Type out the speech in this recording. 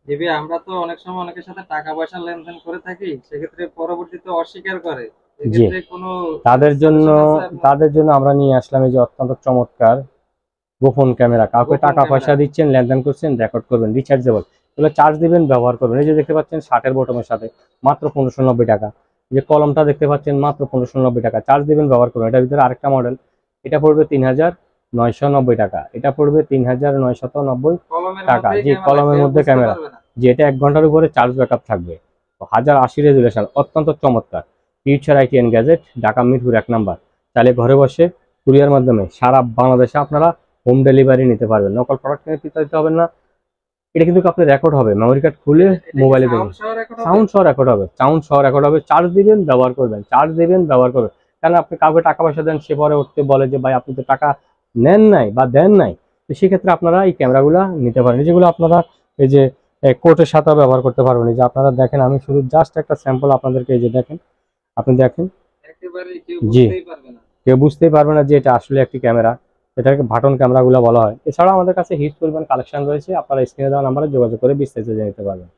GB আমরা তো অনেক সময় অনেকের সাথে টাকা পয়সা লেনদেন করে থাকি, সেক্ষেত্রে পরবর্তীতে অস্বীকার করে। জি, এক্ষেত্রে কোনো তাদের জন্য সলিউশন আছে আপনার? তাদের জন্য আমরা নিয়ে আসলাম এই যে অত্যন্ত চমৎকার গোপন ক্যামেরা। কাউকে গোপন টাকা ক্যামেরা। পয়সা দিচ্ছেন, লেনদেন করছেন, রেকর্ড করবেন, রিচার্জেবল। এগুলো চার্জ দিবেন, ব্যবহার করবেন। এই যে দেখতে পাচ্ছেন শার্টের বটমের সাথে মাত্র 1590 টাকা। এই যে কলমটা দেখতে পাচ্ছেন মাত্র 1590 টাকা, চার্জ দিবেন, ব্যবহার করবেন। এটার ভিতরে আরেকটা মডেল, এটা পড়বে 3990 টাকা, এটা পড়বে 3990 কলমের টাকা মধ্যেই জি, ক্যামেরা, কলমের কেউ মধ্যে বুঝতে ক্যামেরা। পারবে না। যে এটা 1 ঘন্টার উপরে চার্জ ব্যাকআপ থাকবে। 1080 রেজুলেশন, অত্যন্ত চমৎকার। Future IT and gadget, Dhaka Mirpur 1 number. তাহলে ঘরে বসে কুরিয়ার মাধ্যমে সারা বাংলাদেশে আপনারা হোম ডেলিভারি নিতে পারবেন। নকল প্রোডাক্ট কিনে ফিরতে দিতে হবে না। এটা কিন্তু আপনার রেকর্ড হবে, মেমোরি কার্ড খুলে এটা এটা কি মোবাইলে সাউন্ড দেখবেন। সহ রেকর্ড হবে? সাউন্ড সহ রেকর্ড হবে, সাউন্ড সহ রেকর্ড হবে। চার্জ দিবেন, ব্যবহার করবেন, চার্জ দিবেন, ব্যবহার করবেন। কারণ আপনি কাউকে টাকা পয়সা দেন, সে পরে উঠতে বলে যে ভাই আপনি তো টাকা নেন নাই বা দেন নাই। তো সেক্ষেত্রে আপনারা এই ক্যামেরাগুলো নিতে পারেন, যেগুলো আপনারা এই যে কোর্টের সাথে ব্যবহার করতে পারবেন। এই যে আপনারা দেখেন, আমি শুধু জাস্ট একটা স্যাম্পল আপনাদেরকে এই যে দেখেন, আপনি দেখেন। একেবারে কেউ জি, বুঝতেই পারবে না। কেউ বুঝতেই পারবে না যে এটা আসলে একটি ক্যামেরা। এটাকে বাটন ক্যামেরাগুলো বলা হয়। এছাড়াও আমাদের কাছে হিউজ পরিমাণ কালেকশন রয়েছে, আপনারা স্ক্রিনে দেওয়া নাম্বারে যোগাযোগ করে বিস্তারিত জেনে নিতে পারবেন।